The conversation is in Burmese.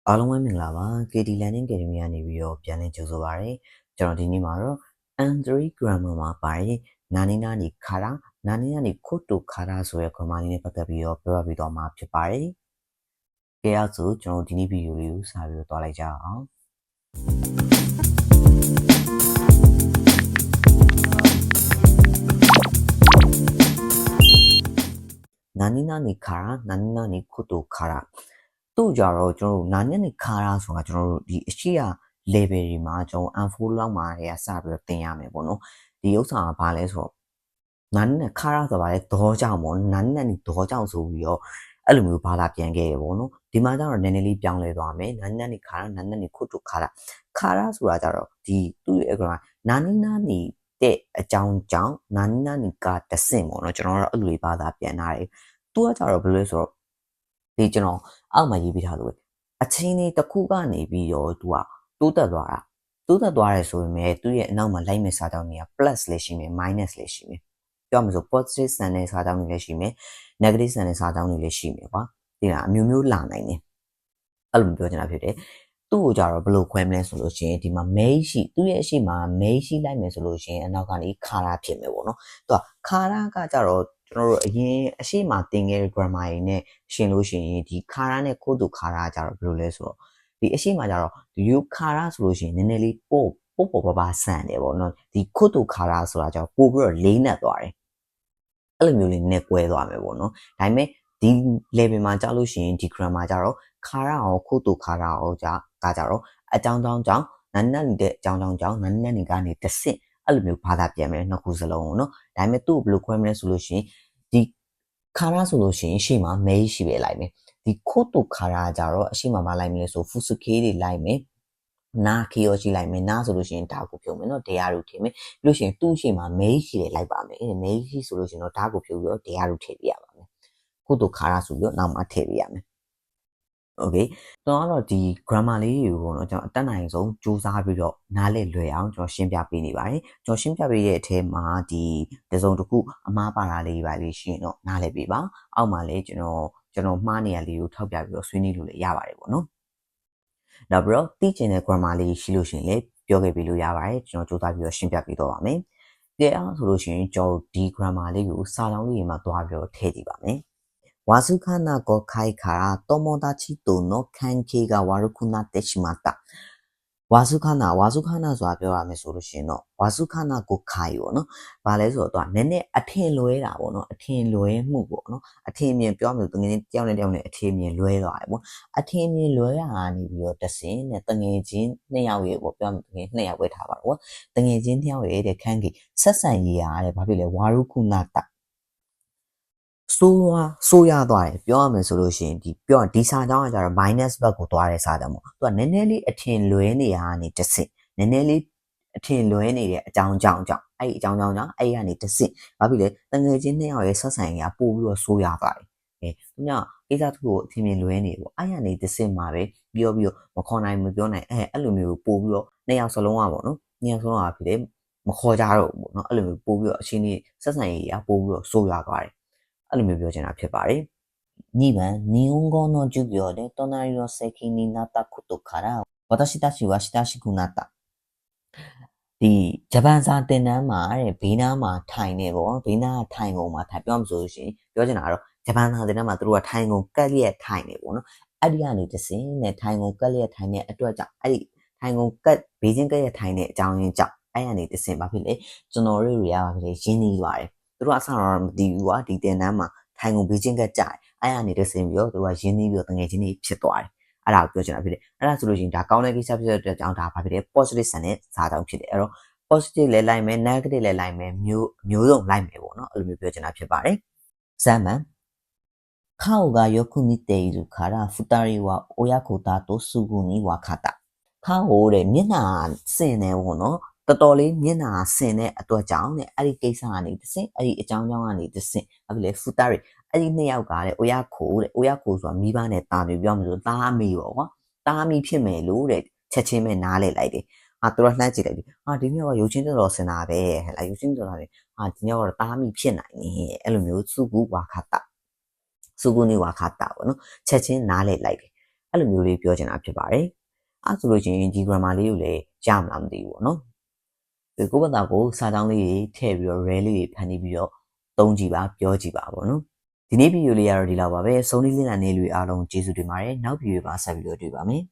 အားလုံးပဲမင်္ဂလာပါ KT Learning Academy ကနေပြီးတော့ပြန်လည်ကြိုဆိုပါရစေကျွန်တော်ဒီနေ့မှာတော့ N3 grammar မှာပါရင်နာနီနာနီခါရာနာနီနာနီခုတ်တူခါရာဆိုတဲ့ grammar လေးနဲ့ပတ်သက်ပြီးတော့ပြောပြတော့မှာဖြစ်ပါတယ်ကဲအဲ့ဆိုကျွန်တော်ဒီနေ့ဗီဒီယိုလေးကိုစပြီးတော့တွားလိုက်ကြအောင်နာနီနာနီခါရာနာနီနာနီခုတ်တူခါရာတို့ကြတော့ကျွန်တော်တို့နာနီနာနီခါရာဆိုတာကျွန်တော်တို့ဒီအရှိရ level တွေမှာကျွန်တော် N4 လောက်မှာတွေကစပြီးတော့သင်ရမယ်ပေါ့နော်ဒီဥစ္စာကဘာလဲဆိုတော့နာနီနာခါရာဆိုတာလေဒေါ်ကြောင့်ပေါ့နာနီနာနီဒေါ်ကြောင့်ဆိုပြီးတော့အဲ့လိုမျိုးဘာသာပြန်ခဲ့ရပေါ့နော်ဒီမှာကျတော့နည်းနည်းလေးပြောင်းလဲသွားမယ်နာနီနာနီခါရာနာနီနာနီခုတ်တူခါရာခါရာဆိုတာကျတော့ဒီသူ့ရဲ့ grammar နာနီနာနီတဲ့အကြောင်းကြောင့်နာနီနာနီကတဆင့်ပေါ့နော်ကျွန်တော်တို့အဲ့လိုလေးဘာသာပြန်ထားတယ်သူကကျတော့ဘယ်လိုလဲဆိုတော့ဒီကျွန်တော်အောက်မှာရေးပြထားလို့အချင်းလေးတစ်ခုကနေပြီးတော့သူကတိုးတက်သွားတာတိုးတက်သွားတယ်ဆိုပေမဲ့သူ့ရဲ့အနောက်မှာလိုက်မဲ့စာကြောင်းတွေက plus လည်းရှိမယ် minus လည်းရှိမယ်ပြောမှဆို positive ဆန်တဲ့စာကြောင်းတွေလည်းရှိမယ် negative ဆန်တဲ့စာကြောင်းတွေလည်းရှိမယ်ကွာဒီလားအမျိုးမျိုးလာနိုင်တယ်အဲ့လိုပြောချင်တာဖြစ်တယ်သူ့ကိုကြတော့ဘယ်လိုခွဲမလဲဆိုလို့ရှိရင်ဒီမှာ main ရှိသူ့ရဲ့အရှိမှာ main ရှိလိုက်မယ်ဆိုလို့ရှိရင်အနောက်ကနေခါရာဖြစ်မယ်ပေါ့နော်သူကခါရာကကြတော့ကျွန်တော်တို့အရင်အရှိမသင်ခဲ့တဲ့ grammar တွေနဲ့ရှင်လို့ရှိရင်ဒီခါရာနဲ့ကိုတူခါရာကြတော့ဘယ်လိုလဲဆိုတော့ဒီအရှိမကြတော့ဒီယူခါရာဆိုလို့ရှိရင်နည်းနည်းလေးပို့ပါဆန်တယ်ပေါ့နော်ဒီကိုတူခါရာဆိုတာကြတော့ပို့ပြီးတော့လေးနက်သွားတယ်အဲ့လိုမျိုးလေးနဲ့ကွဲသွားမယ်ပေါ့နော်ဒါပေမဲ့ဒီ level မှာကြာလို့ရှိရင်ဒီ grammar ကြတော့ခါရာအောင်ကိုတူခါရာအောင်ကြတော့အကြောင်းကြောင့်နန်းနန်းနေတဲ့အကြောင်းကြောင့်နန်းနန်းနေကနေတစ်ဆင့်အဲ့လိုမျိုးဘာသာပြန်မယ်နှစ်ခုစလုံးကိုနော်ဒါပေမဲ့သူ့ကိုဘယ်လိုခွဲမလဲဆိုလို့ရှိရင်ဒီခါရာဆိုလို့ရှိရင်ရှေ့မှာမဲရှိပဲလိုက်မယ်ဒီခိုတူခါရာကြတော့အရှိမလိုက်မလဲဆိုဖူစုခေးတွေလိုက်မယ်နာခီရောရှိလိုက်မယ်နာဆိုလို့ရှိရင်ဓာတ်ကိုဖြုံမယ်နော်တရားတို့ထည့်မယ်ပြီးလို့ရှိရင်သူ့ရှိမှာမဲရှိတယ်လိုက်ပါမယ်မဲရှိဆိုလို့ရှိရင်တော့ဓာတ်ကိုဖြုံပြီးတော့တရားတို့ထည့်ပြရပါမယ်ခိုတူခါရာဆိုပြီးတော့နောက်မှထည့်ပြရမယ်โอเคကျွန်တော်ကတော့ဒီ grammar လေးတွေကိုပေါ့နော်ကျွန်တော်အတက်နိုင်ဆုံးစူးစမ်းပြီးတော့နားလည်လွယ်အောင်ကျွန်တော်ရှင်းပြပေးနေပါတယ်ကျွန်တော်ရှင်းပြပေးတဲ့အထဲမှာဒီတစုံတစ်ခုအမှားပါတာလေးပါလေးရှိရင်တော့နားလည်ပေးပါအောက်မှာလည်းကျွန်တော်မှားနေရလေးကိုထောက်ပြပြီးတော့ဆွေးနွေးလို့လည်းရပါတယ်ပေါ့နော်နောက်ပြီးတော့သိချင်တဲ့ grammar လေးရှိလို့ရှိရင်လည်းပြောခဲ့ပေးလို့ရပါတယ်ကျွန်တော်စူးစမ်းပြီးတော့ရှင်းပြပေးတော့ပါမယ်ကဲအဲ့ဆိုလို့ရှိရင်ကျွန်တော်ဒီ grammar လေးကိုစာလုံးလေးမှာတွားပြီးတော့ထည့်ကြည့်ပါမယ်わずかな誤解から友達との関係が悪くなってしまった。わずかなဆိုတာပြောရမယ်ဆိုလို့ရှိရင်တော့ဝါစုခနာကိုခိုင်ပေါ့နော်။ဘာလဲဆိုတော့နည်းနည်းအထင်လွဲတာပေါ့နော်။အထင်လွဲမှုပေါ့နော်။အထင်မြင်ပြောမယ်ဆိုတကယ်တယောက်နဲ့အထင်မြင်လွဲသွားတယ်ပေါ့။အထင်မြင်လွဲတာကနေပြီးတော့တဆင်းနဲ့တငယ်ချင်းနှစ်ယောက်ရဲ့ပေါ့ပြောမယ်တငယ်နှစ်ယောက်ပဲထားပါတော့။တငယ်ချင်းနှစ်ယောက်ရဲ့တဲ့ခန်းကြီးဆက်ဆံရေးရတဲ့ဘာဖြစ်လဲဝါရုခုနာတဆိုးရသွားတယ်ပြောရမယ်ဆိုလို့ရှိရင်ဒီစာကြောင်းကကြတော့ minus ဘက်ကိုသွားတဲ့စာကြောင်းပေါ့သူကနည်းနည်းလေးအထင်လွဲနေရကနေတစ်ဆင့်နည်းနည်းလေးအထင်လွဲနေတဲ့အကြောင်းကြောင့်အဲ့ဒီအကြောင်းကြောင့်အဲ့ကနေတစ်ဆင့်ဘာဖြစ်လဲတငယ်ချင်းနှစ်ယောက်ရဲ့ဆက်ဆံရေးကပို့ပြီးတော့ဆိုးရသွားတယ်သူကကိစ္စတစ်ခုကိုအထင်မြင်လွဲနေပေါ့အဲ့ကနေတစ်ဆင့်မှာပဲပြောပြီးတော့မခေါ်နိုင်မပြောနိုင်အဲ့လိုမျိုးပို့ပြီးတော့နှစ်ယောက်စလုံးကပေါ့နော်နှစ်ယောက်စလုံးကဖြစ်တယ်မခေါ်ကြတော့ဘူးပေါ့နော်အဲ့လိုမျိုးပို့ပြီးတော့အချင်းကြီးဆက်ဆံရေးကပို့ပြီးတော့ဆိုးရသွားတယ်အဲ့လိုမျိုးပြောချင်တာဖြစ်ပါတယ်2番日本語の授業で隣の席になったことから私たちは親しくなったဒီဂျပန်စာသင်တန်းမှာတဲ့ဘေးနားမှာထိုင်နေပေါ့ဘေးနားထိုင်ကုန်မှာထိုင်ပြောမှဆိုလို့ရှိရင်ပြောချင်တာကတော့ဂျပန်စာသင်တန်းမှာသူတို့ကထိုင်ကုန်ကက်လျက်ထိုင်နေပေါ့နော်အဲ့ဒီကနေတစ်စင်းနဲ့ထိုင်ကုန်ကက်လျက်ထိုင်တဲ့အတွက်ကြောင့်အဲ့ဒီထိုင်ကုန်ကက်ဘေးချင်းကက်လျက်ထိုင်တဲ့အကြောင်းရင်းကြောင့်အဲ့ကနေတစ်စင်းဘာဖြစ်လဲကျွန်တော်တို့တွေကဘာဖြစ်လဲရင်းနှီးသွားတယ်သူတို့အဆတော့မသိဘူးကွာဒီတင်တန်းမှာထိုင်ကုန်ဘေးချင်းကကြတယ်အဲ့ကနေတစ်ဆင့်ပြီးတော့သူတို့ကရင်းနှီးပြီးတော့တငယ်ချင်းတွေဖြစ်သွားတယ်အဲ့ဒါကိုပြောချင်တာဖြစ်တယ်အဲ့ဒါဆိုလို့ရှိရင်ဒါကောင်းတဲ့ကိစ္စဖြစ်တဲ့အတွက်ကြောင့်ဒါဘာဖြစ်လဲ positive ဆန်တဲ့စာကြောင်းဖြစ်တယ်အဲ့တော့ positive လည်းလိုက်မယ် negative လည်းလိုက်မယ်မျိုးစုံလိုက်မယ်ပေါ့နော်အဲ့လိုမျိုးပြောချင်တာဖြစ်ပါတယ်3番顔がよく似ているから2人は親子だとすぐに分かった顔တဲ့မျက်နှာစင်တယ်ပေါ့နော်တော်တော်လေးမျက်နှာဆင်တဲ့အတွက်ကြောင့်တဲ့အဲ့ဒီကိစ္စကနေတစ်ဆင့်အဲ့ဒီအကြောင်းကြောင့်ကနေတစ်ဆင့်အဲ့ဒီလေဖူတာရီအဲ့ဒီနှစ်ယောက်ကတဲ့အိုရခိုဆိုတာမိဘနဲ့တာပြီးပြောမှလို့တားမိပေါ့ကွာတားမိဖြစ်မယ်လို့တဲ့ချက်ချင်းပဲနားလဲလိုက်တယ်ဟာသူတို့လှမ်းကြည့်လိုက်ပြီဟာဒီနှစ်ယောက်ကရုပ်ချင်းတော်ဆင်တာပဲဟဲ့လားရုပ်ချင်းတော်တာပဲဟာဒီနှစ်ယောက်ကတော့တားမိဖြစ်နိုင်နေအဲ့လိုမျိုးစုကူဝါခတာစုကူနေဝါခတာပေါ့နော်ချက်ချင်းနားလဲလိုက်တယ် အဲ့လိုမျိုးလေးပြောချင်တာဖြစ်ပါတယ်အဲ့ဆိုလို့ရှိရင်ဒီ grammar လေးကိုလည်းရမလားမသိဘူးပေါ့နော်ဒီကိုယ့်ဘာသာကိုစာကြောင်းလေးတွေထည့်ပြီးတော့ rare လေးတွေဖန်တီးပြီးတော့သုံးကြည့်ပါပြောကြည့်ပါပေါ့နော်ဒီနေ့ဗီဒီယိုလေးကတော့ဒီလောက်ပါပဲဆုံးလေးလင်းလာနေလူအားလုံးကျေးဇူးတင်ပါတယ်နောက်ဗီဒီယိုမှာဆက်ပြီးတော့တွေ့ပါမယ်